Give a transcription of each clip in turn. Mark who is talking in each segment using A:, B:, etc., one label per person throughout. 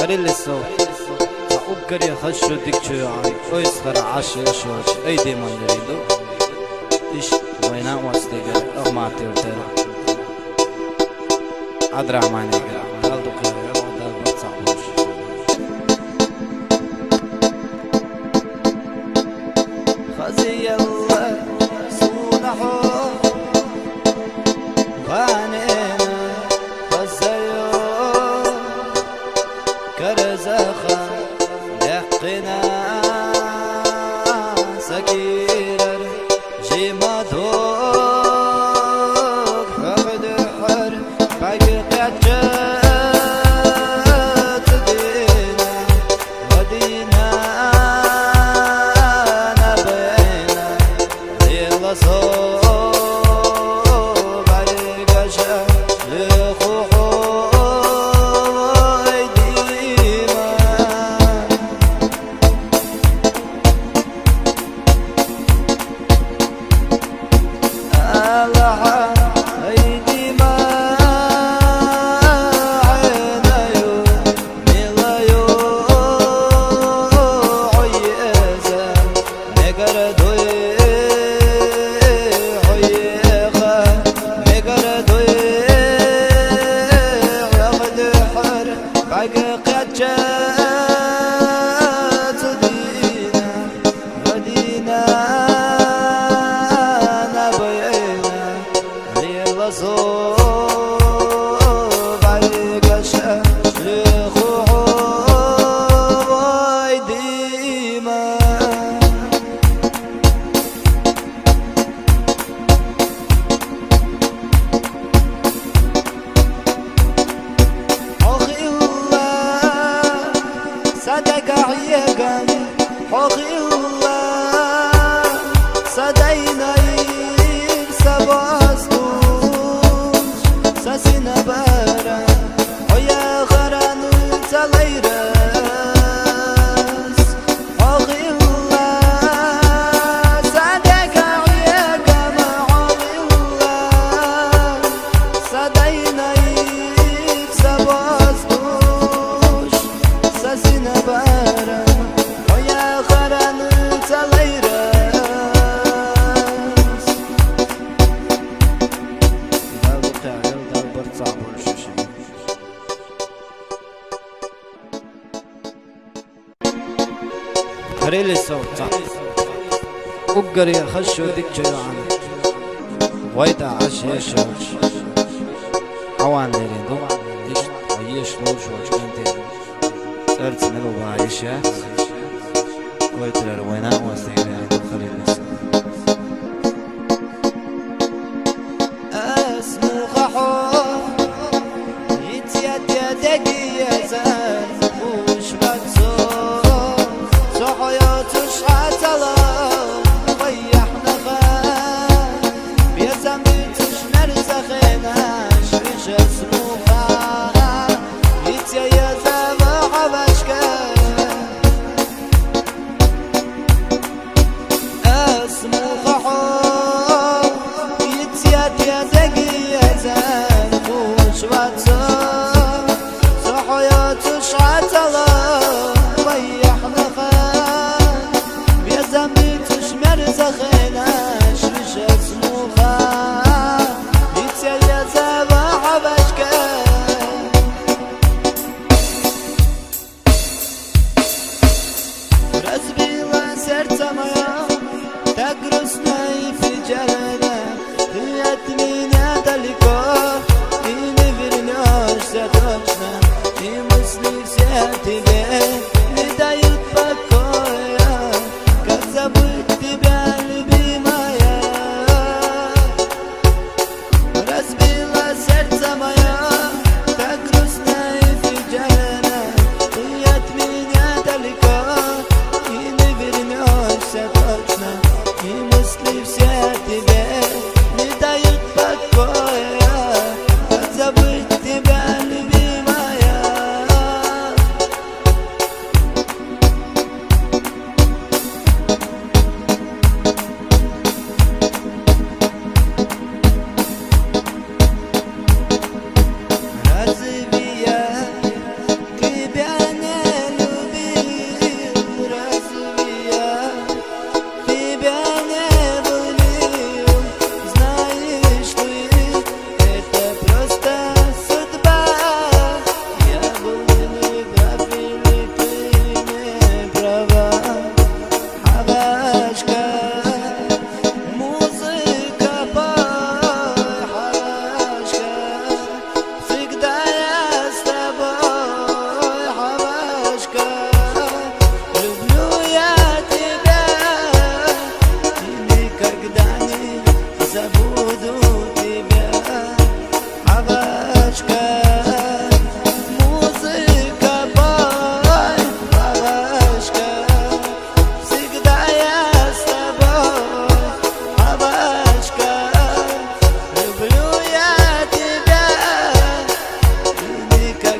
A: كريل الصوت أوكر يا خشو ديك شو عاي ويسخر عشي شوش أي ديما نريدو إيش وينا واستيقر أغماتي وترى أدرع ماني قرع هل دقيقة يلا دار بتصعبوش خزي الله سونحو غانينا خزيو كرزخا لحقنا سكير جيما دوك حقد حر حقيقة جات دينا ودينا نبينا ليلا صوب عليك شا لخوحو كريل الصوت أوكر يا خشو ديك شو عاي ويدا عشي شوش عوان نريدو إيش ويش لوش وش كنتي سرت ملو بعيشة ويتر وينا وستيري خليل الصوت اسمو خحو يتياد يدقي يا زال وش بتصو حياتش عتلا ضيحنا غان بيزم بيتش نرزخناش وش اسمو غان يتيايزا وحبشكا اسمو خحو يتياد يدقي يزان وش بتصو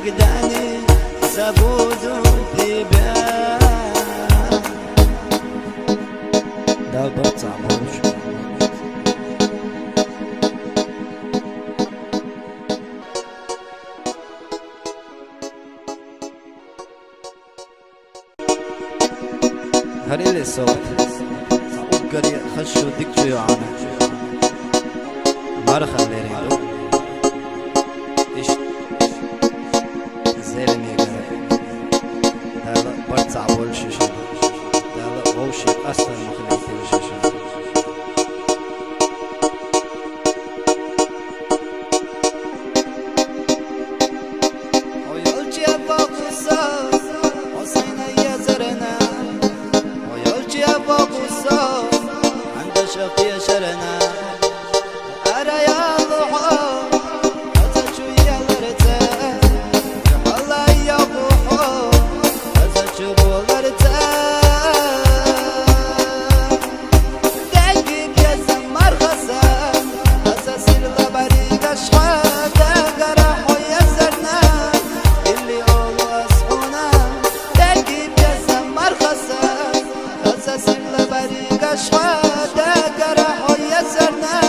A: دقداني زبود وذيبان ده بطع مرش هري اللي سوت أقري خشو ديك جيو عنا مرخ اللي ريدو إيش زيلم يقرأ هلا برتع بول شيشة هلا غوشي أصلا مخليتي الشيشة ويلجي أباق الصوت وصينا يزرنا ويلجي أباق الصوت عند شقي شرنا أرى يا ضحى أزج ويا الرتاح والله يا ضحى أزج والرتاح دقيق يا زمر غسان أساس الغبريق أشحاده قرح ويزرنا اللي هو أصحونا دقيق يا زمر غسان أساس الغبريق أشحاده قرح ويزرنا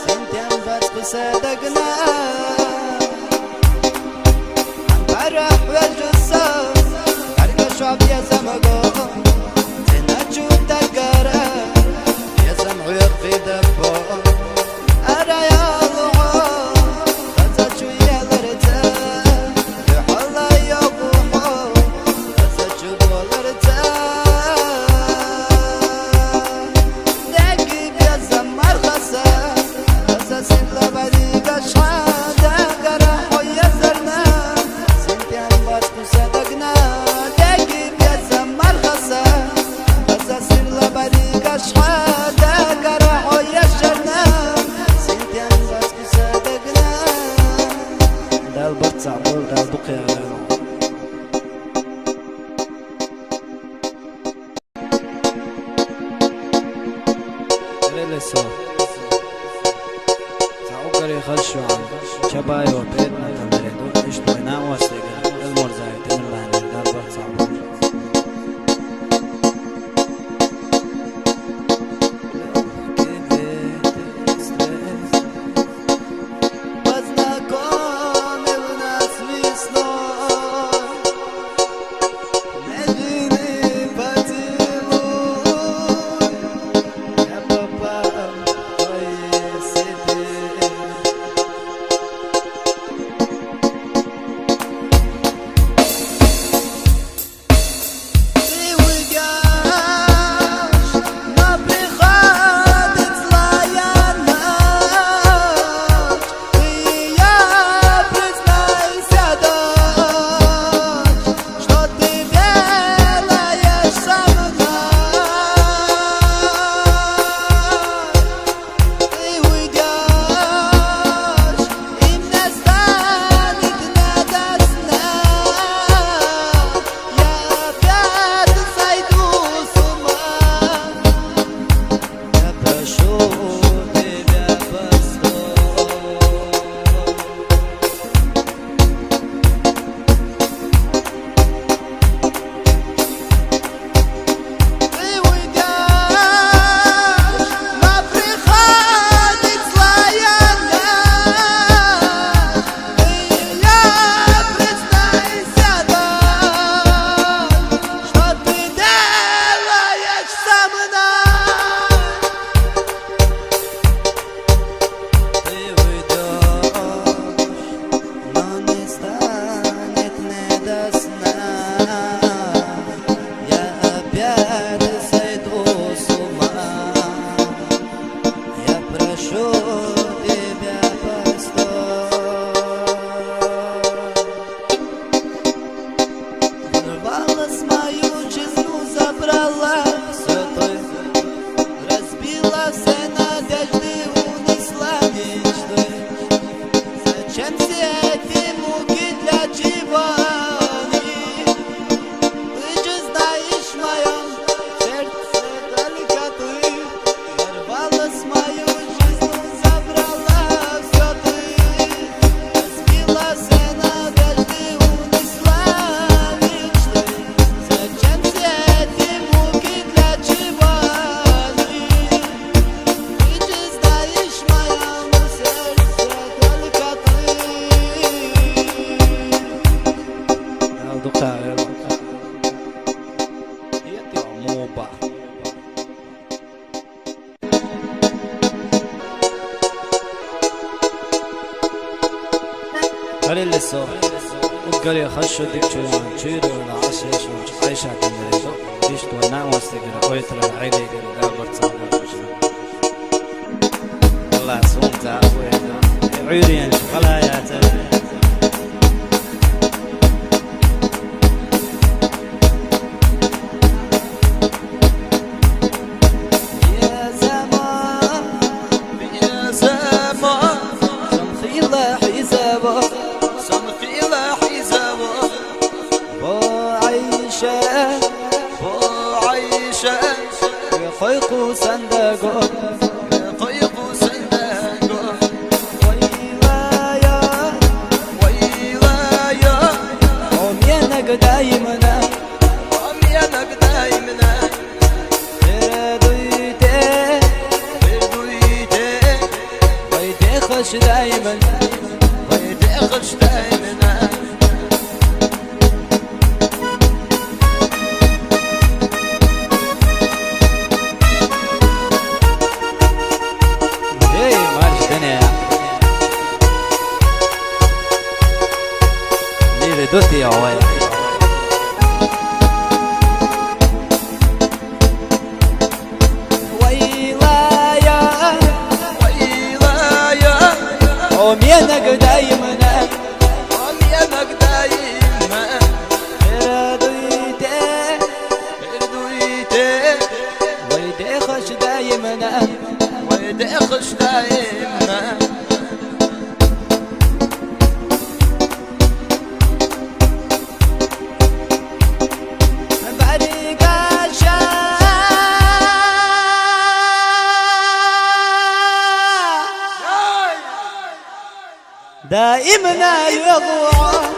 A: سنتين بس صدقنا فرح والجسام أرقى شعب يا زمقو تنجو تقرا يا زمع يرقي دبو أرى يا ضحى غزت ويا الرتاح يا الله يا ضحى غزت والرتاح دقيق يا زمر غسان أساس الغبريق أشحاده قرح ويزرنا سنتين بس صدقنا دقيق يا زمر غسان أساس الغبريق أشحاده قرح ويزرنا سنتين بس صدقنا ده البرتع بول ده البقية لسه تعوقري خشوا عن شباي وبيتنا تمريدو اشتوينا واسلقا المرزايت من الله دار برتع duka Yeti moba هل اللي صار وقال يخشوا ديك شوان شيرو ولا عشيش عايشة كمريدو ليش تونا واستقرا ويتر العيلة قال برتصاب الله صوم تعوي عيرين شغلها يا تبي خيقو صندوق
B: خيقو صندوق
A: ويلايا
B: ويلايا
A: عميانك دايمنا
B: عميانك دايمنا
A: تردويتي
B: تردويتي
A: ويدي خش دايما
B: ويدي خش دايمنا
A: دوتي يا ويا ويلايا
B: ويلايا
A: عميانك دايما
B: عميانك دايما
A: تردويتي
B: تردويتي
A: ويدي خش دايما
B: ويدي خش دايما
A: دائما يضوع